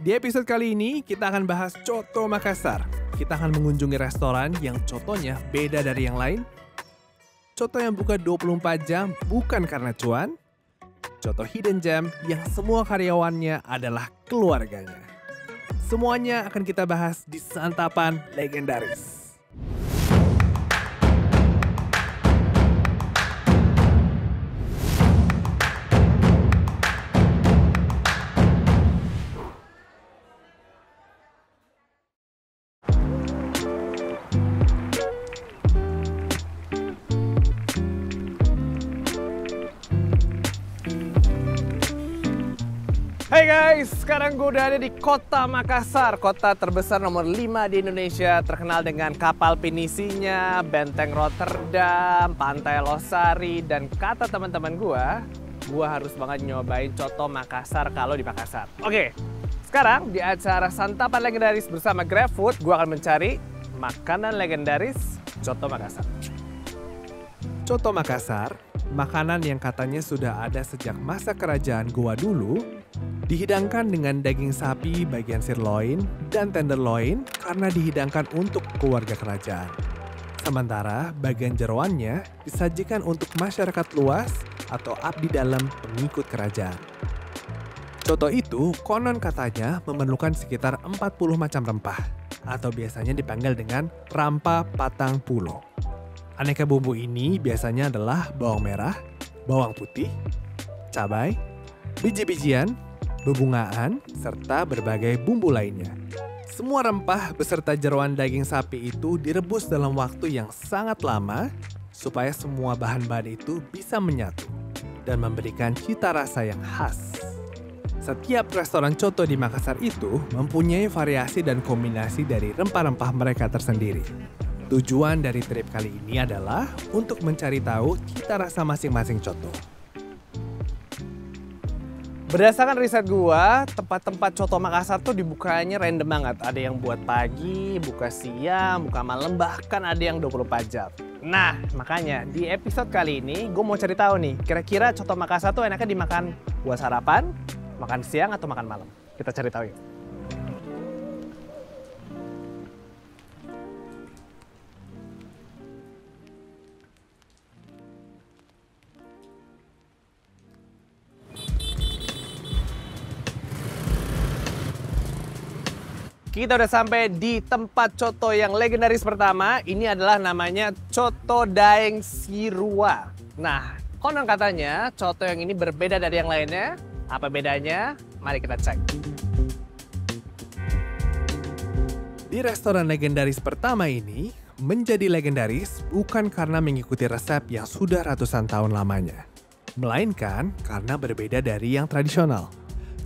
Di episode kali ini kita akan bahas Coto Makassar. Kita akan mengunjungi restoran yang cotonya beda dari yang lain. Coto yang buka 24 jam bukan karena cuan. Coto hidden gem yang semua karyawannya adalah keluarganya. Semuanya akan kita bahas di Santapan Legendaris. Hai guys, sekarang gue udah ada di Kota Makassar, kota terbesar nomor 5 di Indonesia, terkenal dengan kapal pinisinya, Benteng Rotterdam, Pantai Losari, dan kata teman-teman gue harus banget nyobain Coto Makassar kalau di Makassar. Oke, sekarang di acara Santapan Legendaris bersama GrabFood, gue akan mencari makanan legendaris Coto Makassar. Coto Makassar, makanan yang katanya sudah ada sejak masa kerajaan Goa dulu, dihidangkan dengan daging sapi bagian sirloin dan tenderloin karena dihidangkan untuk keluarga kerajaan. Sementara bagian jeroannya disajikan untuk masyarakat luas atau abdi dalam pengikut kerajaan. Coto itu konon katanya memerlukan sekitar 40 macam rempah atau biasanya dipanggil dengan rampa patang pulo. Aneka bumbu ini biasanya adalah bawang merah, bawang putih, cabai, biji-bijian, bebungaan, serta berbagai bumbu lainnya. Semua rempah beserta jeroan daging sapi itu direbus dalam waktu yang sangat lama supaya semua bahan-bahan itu bisa menyatu dan memberikan cita rasa yang khas. Setiap restoran coto di Makassar itu mempunyai variasi dan kombinasi dari rempah-rempah mereka tersendiri. Tujuan dari trip kali ini adalah untuk mencari tahu cita rasa masing-masing coto. Berdasarkan riset gua, tempat-tempat Coto Makassar tuh dibukanya random banget. Ada yang buat pagi, buka siang, buka malam, bahkan ada yang 24 jam. Nah, makanya di episode kali ini gue mau cari tahu nih, kira-kira Coto Makassar tuh enaknya dimakan buat sarapan, makan siang, atau makan malam. Kita cari tahu yuk. Kita udah sampai di tempat coto yang legendaris pertama. Ini adalah namanya Coto Daeng Sirua. Nah, konon katanya coto yang ini berbeda dari yang lainnya. Apa bedanya? Mari kita cek. Di restoran legendaris pertama ini, menjadi legendaris bukan karena mengikuti resep yang sudah ratusan tahun lamanya, melainkan karena berbeda dari yang tradisional.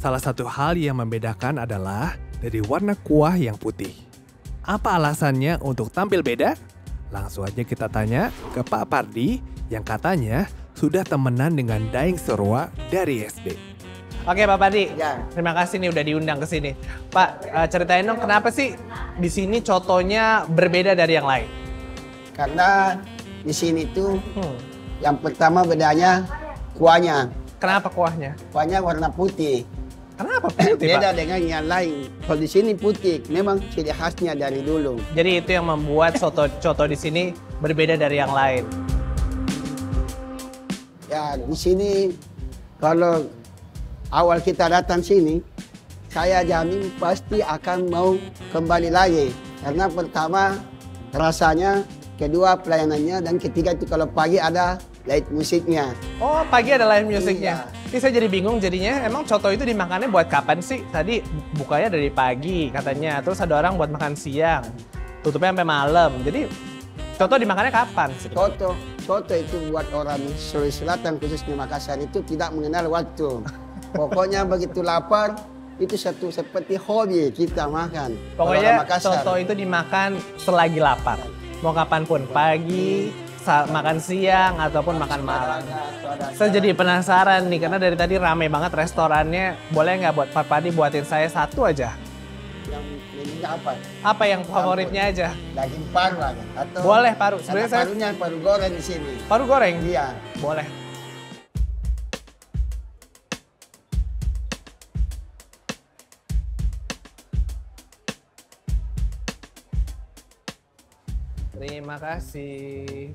Salah satu hal yang membedakan adalah dari warna kuah yang putih. Apa alasannya untuk tampil beda? Langsung aja kita tanya ke Pak Pardi yang katanya sudah temenan dengan Daeng Sirua dari SD. Oke Pak Pardi, ya. Terima kasih nih udah diundang ke sini. Pak, ceritain dong kenapa sih di sini cotonya berbeda dari yang lain? Karena di sini tuh yang pertama bedanya kuahnya. Kenapa kuahnya? Kuahnya warna putih. Kenapa putih, beda Pak? dengan yang lain. Kalau di sini putih, memang ciri khasnya dari dulu. Jadi itu yang membuat coto di sini berbeda dari yang lain. Ya di sini kalau awal kita datang sini, saya jamin pasti akan mau kembali lagi. Karena pertama rasanya, kedua pelayanannya, dan ketiga itu kalau pagi ada light musiknya. Oh, pagi ada live musiknya. Iya. Ini saya jadi bingung jadinya, emang coto itu dimakannya buat kapan sih? Tadi bukanya dari pagi katanya, terus ada orang buat makan siang, tutupnya sampai malam. Jadi coto dimakannya kapan sih? Coto itu buat orang Sulawesi Selatan khususnya Makassar itu tidak mengenal waktu. Pokoknya begitu lapar, itu seperti hobi kita makan. Pokoknya coto itu dimakan selagi lapar. Mau kapanpun, pagi, makan siang, ataupun makan malam. Saya jadi penasaran nih, karena dari tadi rame banget restorannya. Boleh nggak buat Pak Padi buatin saya satu aja? Yang menunya apa? Apa yang favoritnya aja? Daging paru aja. Atau boleh paru. Sebenarnya saya parunya paru goreng di sini. Paru goreng? Iya. Boleh. Terima kasih.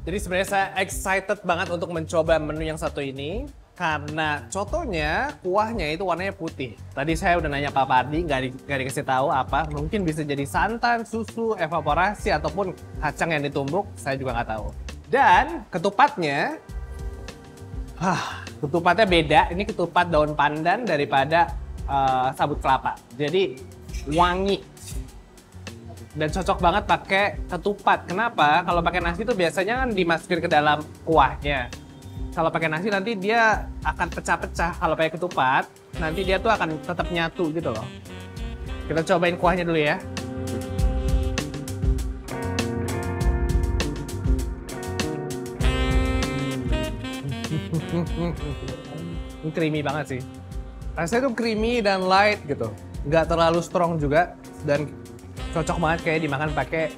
Jadi sebenarnya saya excited banget untuk mencoba menu yang satu ini. Karena cotonya, kuahnya itu warnanya putih. Tadi saya udah nanya Pak Pardi, nggak dikasih tahu apa. Mungkin bisa jadi santan, susu, evaporasi, ataupun kacang yang ditumbuk. Saya juga nggak tahu. Dan ketupatnya, ketupatnya beda. Ini ketupat daun pandan daripada sabut kelapa. Jadi wangi. Dan cocok banget pakai ketupat. Kenapa? Kalau pakai nasi itu biasanya kan dimasukin ke dalam kuahnya. Kalau pakai nasi nanti dia akan pecah-pecah. Kalau pakai ketupat, nanti dia tuh akan tetap nyatu gitu loh. Kita cobain kuahnya dulu ya. Ini creamy banget sih. Rasanya tuh creamy dan light gitu. Nggak terlalu strong juga. Dan cocok banget kayak dimakan pakai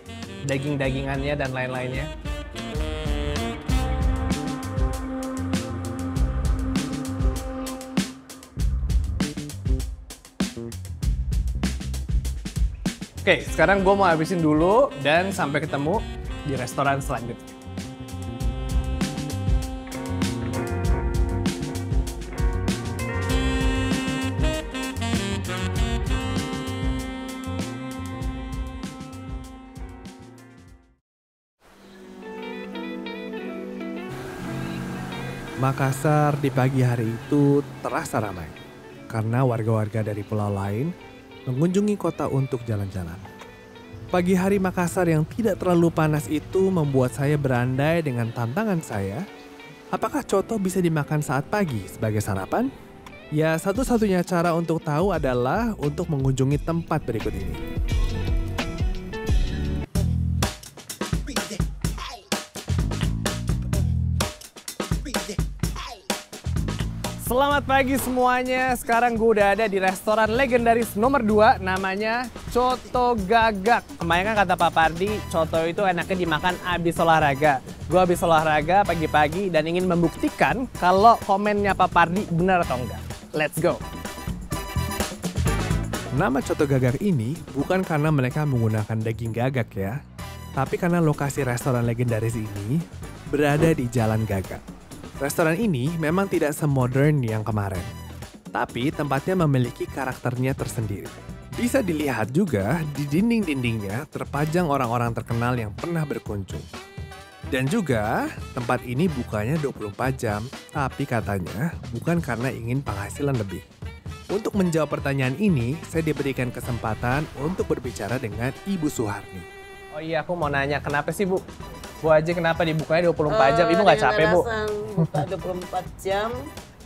daging-dagingannya dan lain-lainnya. Oke, sekarang gue mau habisin dulu dan sampai ketemu di restoran selanjutnya. Makassar di pagi hari itu terasa ramai karena warga-warga dari pulau lain mengunjungi kota untuk jalan-jalan. Pagi hari Makassar yang tidak terlalu panas itu membuat saya berandai dengan tantangan saya. Apakah coto bisa dimakan saat pagi sebagai sarapan? Ya, satu-satunya cara untuk tahu adalah untuk mengunjungi tempat berikut ini. Selamat pagi semuanya, sekarang gue udah ada di restoran legendaris nomor 2, namanya Coto Gagak. Kemarin kan kata Pak Pardi, coto itu enaknya dimakan abis olahraga. Gue abis olahraga pagi-pagi dan ingin membuktikan kalau komennya Pak Pardi benar atau enggak. Let's go! Nama Coto Gagak ini bukan karena mereka menggunakan daging gagak ya, tapi karena lokasi restoran legendaris ini berada di Jalan Gagak. Restoran ini memang tidak semodern yang kemarin, tapi tempatnya memiliki karakternya tersendiri. Bisa dilihat juga di dinding-dindingnya terpajang orang-orang terkenal yang pernah berkunjung. Dan juga tempat ini bukanya 24 jam, tapi katanya bukan karena ingin penghasilan lebih. Untuk menjawab pertanyaan ini, saya diberikan kesempatan untuk berbicara dengan Ibu Suharni. Oh iya, aku mau nanya, kenapa sih Bu? Bu Haji kenapa dibukanya 24 jam? Ibu nggak capek, Bu? Buka 24 jam,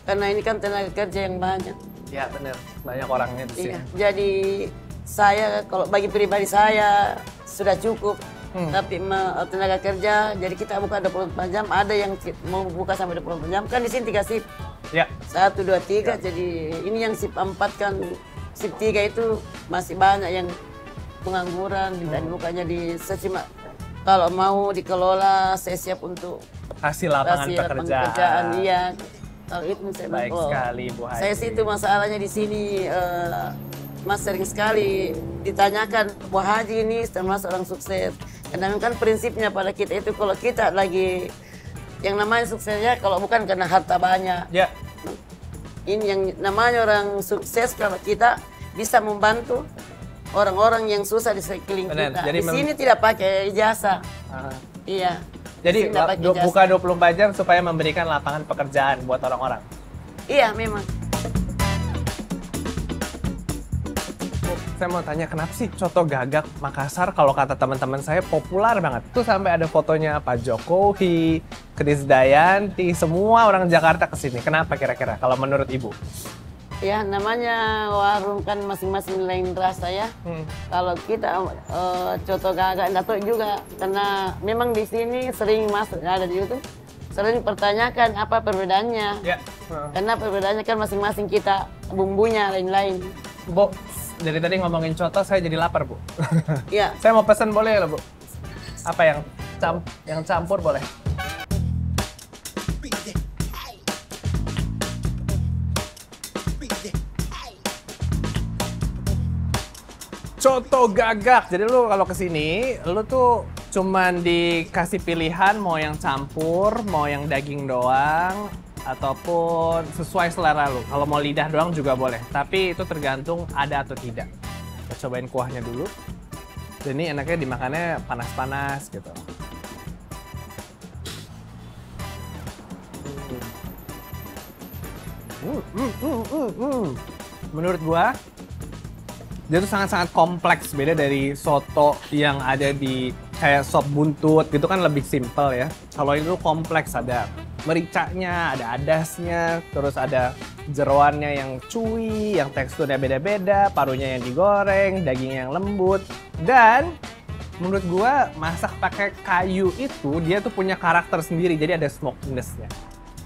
karena ini kan tenaga kerja yang banyak. Ya benar, banyak orangnya di sini. Iya. Jadi saya, kalau bagi pribadi saya sudah cukup. Tapi tenaga kerja, jadi kita buka 24 jam, ada yang mau buka sampai 24 jam. Kan di sini 3 shift. Ya. 1, 2, 3, jadi ini yang shift 4 kan, shift 3 itu masih banyak yang pengangguran, dan bukanya di sesimak. Kalau mau dikelola, saya siap untuk hasil lapangan pekerjaan. Iya. Kalau itu saya baik sekali, Bu Haji. Saya sih itu masalahnya di sini, Mas, sering sekali ditanyakan, Bu Haji ini termasuk orang sukses. Karena kan prinsipnya pada kita itu, kalau kita lagi yang namanya suksesnya, kalau bukan karena harta banyak. Ya. Ini yang namanya orang sukses kalau kita bisa membantu orang-orang yang susah di sekeliling kita. Jadi di sini tidak pakai ijazah. Iya. Jadi buka 24 jam supaya memberikan lapangan pekerjaan buat orang-orang. Iya, memang. Saya mau tanya, kenapa sih Coto Gagak Makassar kalau kata teman-teman saya populer banget? Tuh sampai ada fotonya Pak Jokowi, Krisdayanti, semua orang Jakarta kesini. Kenapa kira-kira kalau menurut Ibu? Ya, namanya warung kan masing-masing lain rasa ya. Kalau kita Coto Gagak enggak tahu juga, karena memang di sini sering masuk, ada di YouTube, sering pertanyakan apa perbedaannya. Ya. Karena perbedaannya kan masing-masing kita bumbunya lain-lain. Bu, dari tadi ngomongin coto saya jadi lapar, Bu. Iya. Saya mau pesan boleh ya, Bu? Apa yang campur boleh? Coto Gagak. Jadi lu kalau kesini, lu tuh cuman dikasih pilihan mau yang campur, mau yang daging doang, ataupun sesuai selera lu. Kalau mau lidah doang juga boleh, tapi itu tergantung ada atau tidak. Kita cobain kuahnya dulu. Dan ini enaknya dimakannya panas-panas gitu. Menurut gua, dia tuh sangat-sangat kompleks, beda dari soto yang ada di kayak sop buntut gitu kan lebih simpel ya. Kalau itu kompleks, ada mericanya, ada adasnya, terus ada jeroannya yang chewy, yang teksturnya beda-beda, parunya yang digoreng, dagingnya yang lembut. Dan menurut gua masak pakai kayu itu dia tuh punya karakter sendiri, jadi ada smokiness-nya.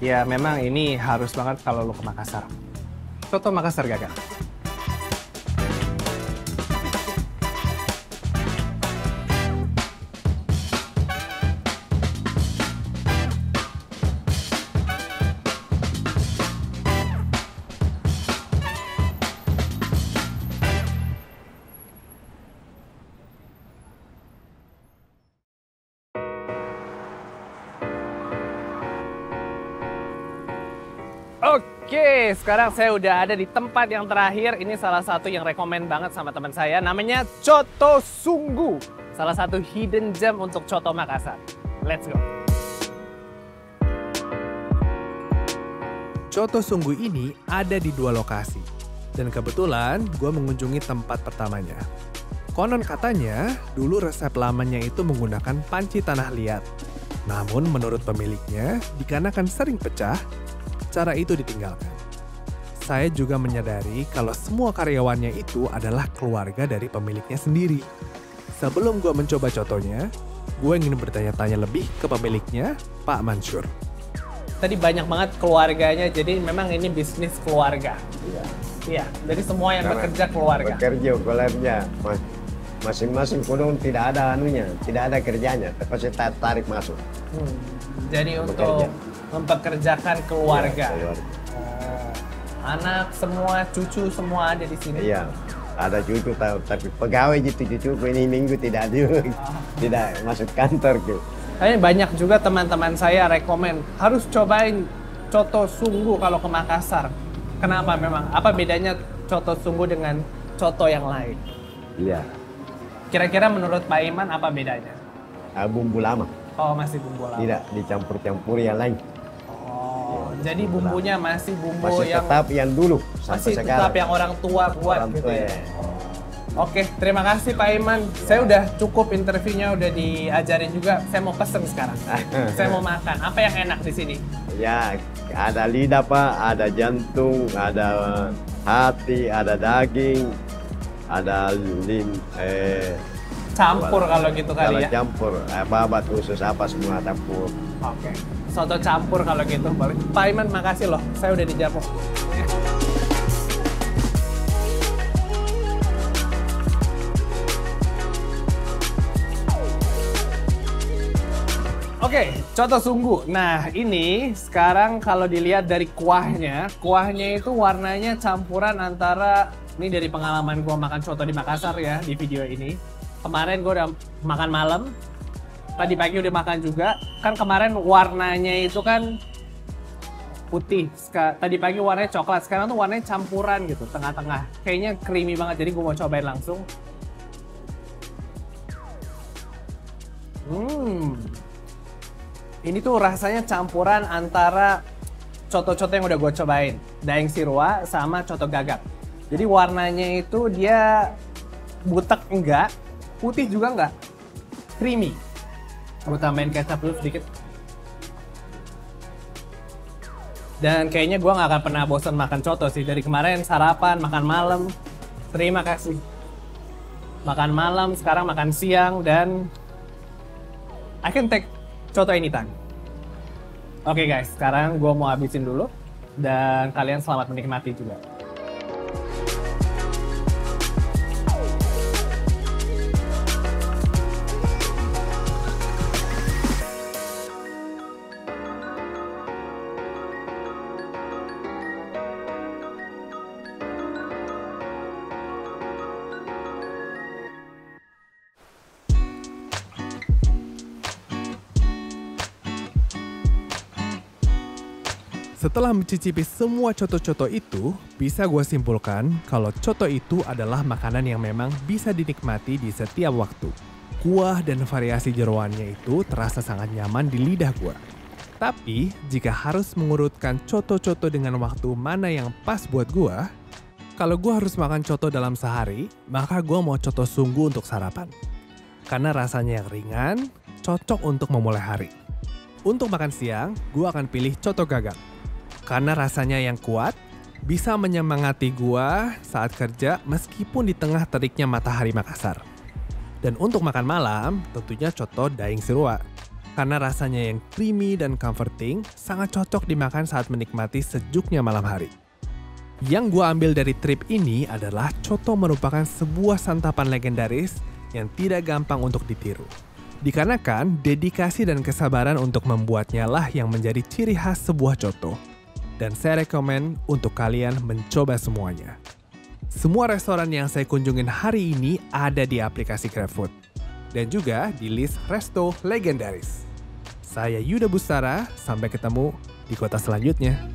Ya memang ini harus banget kalau lo ke Makassar. Soto Makassar Gagak. Oke, sekarang saya udah ada di tempat yang terakhir. Ini salah satu yang rekomen banget sama teman saya. Namanya Coto Sunggu. Salah satu hidden gem untuk Coto Makassar. Let's go. Coto Sunggu ini ada di 2 lokasi. Dan kebetulan gue mengunjungi tempat pertamanya. Konon katanya, dulu resep lamanya itu menggunakan panci tanah liat. Namun menurut pemiliknya, dikarenakan sering pecah, cara itu ditinggalkan. Saya juga menyadari kalau semua karyawannya itu adalah keluarga dari pemiliknya sendiri. Sebelum gue mencoba cotonya, gue ingin bertanya-tanya lebih ke pemiliknya, Pak Mansur. Tadi banyak banget keluarganya, jadi memang ini bisnis keluarga. Iya, jadi semua yang bekerja keluarga. Bekerja keluarga, masing-masing kodong tidak ada anunya, tidak ada kerjanya, tapi saya tarik masuk. Jadi bekerja. untuk mempekerjakan keluarga. Ya, keluarga. Anak semua, cucu semua ada di sini. Iya, ada cucu tapi pegawai gitu cucu ini minggu tidak ada, tidak masuk kantor gitu. Tapi banyak juga teman-teman saya rekomen harus cobain Coto Sunggu kalau ke Makassar. Kenapa memang? Apa bedanya Coto Sunggu dengan coto yang lain? Iya. Kira-kira menurut Pak Iman apa bedanya? Bumbu lama. Oh, masih bumbu lama. Tidak dicampur-campur yang lain. Oh, jadi bumbunya masih bumbu masih yang tetap yang dulu sampai masih sekarang. tetap yang orang tua buat Orang gitu tua, ya. ya. Oke, terima kasih Pak Iman. Saya udah cukup interviewnya, udah diajarin juga. Saya mau pesen sekarang. Saya mau makan. Apa yang enak di sini? Ya, ada lidah Pak, ada jantung, ada hati, ada daging, ada Campur kalau gitu kali ya. Campur, babat khusus apa semua campur. Oke. Soto campur kalau gitu. Pak Iman, makasih loh. Saya udah dijamu. Oke, Coto Sunggu. Nah, ini sekarang kalau dilihat dari kuahnya itu warnanya campuran antara, ini dari pengalaman gue makan coto di Makassar ya, di video ini. Kemarin gue udah makan malam, tadi pagi udah makan juga. Kan kemarin warnanya itu kan putih, tadi pagi warnanya coklat, sekarang tuh warnanya campuran gitu, tengah-tengah. Kayaknya creamy banget, jadi gue mau cobain langsung. Ini tuh rasanya campuran antara coto-coto yang udah gue cobain, Daeng Sirwa sama coto gagak. Jadi warnanya itu dia butek enggak, putih juga enggak, creamy. Gue tambahin kecap dulu sedikit. Dan kayaknya gue nggak akan pernah bosan makan coto sih. Dari kemarin sarapan, makan malam. Terima kasih. Makan malam, sekarang makan siang, dan I can take coto anytime. Oke guys, sekarang gue mau habisin dulu. Dan kalian selamat menikmati juga. Setelah mencicipi semua coto-coto itu, bisa gue simpulkan kalau coto itu adalah makanan yang memang bisa dinikmati di setiap waktu. Kuah dan variasi jeroannya itu terasa sangat nyaman di lidah gue. Tapi, jika harus mengurutkan coto-coto dengan waktu mana yang pas buat gue, kalau gue harus makan coto dalam sehari, maka gue mau coto sungguh untuk sarapan. Karena rasanya yang ringan, cocok untuk memulai hari. Untuk makan siang, gue akan pilih coto gagang. Karena rasanya yang kuat, bisa menyemangati gua saat kerja meskipun di tengah teriknya matahari Makassar. Dan untuk makan malam, tentunya coto daing sirua. Karena rasanya yang creamy dan comforting, sangat cocok dimakan saat menikmati sejuknya malam hari. Yang gua ambil dari trip ini adalah coto merupakan sebuah santapan legendaris yang tidak gampang untuk ditiru. Dikarenakan dedikasi dan kesabaran untuk membuatnya lah yang menjadi ciri khas sebuah coto. Dan saya rekomen untuk kalian mencoba semuanya. Semua restoran yang saya kunjungin hari ini ada di aplikasi GrabFood. Dan juga di list resto legendaris. Saya Yuda Bustara, sampai ketemu di kota selanjutnya.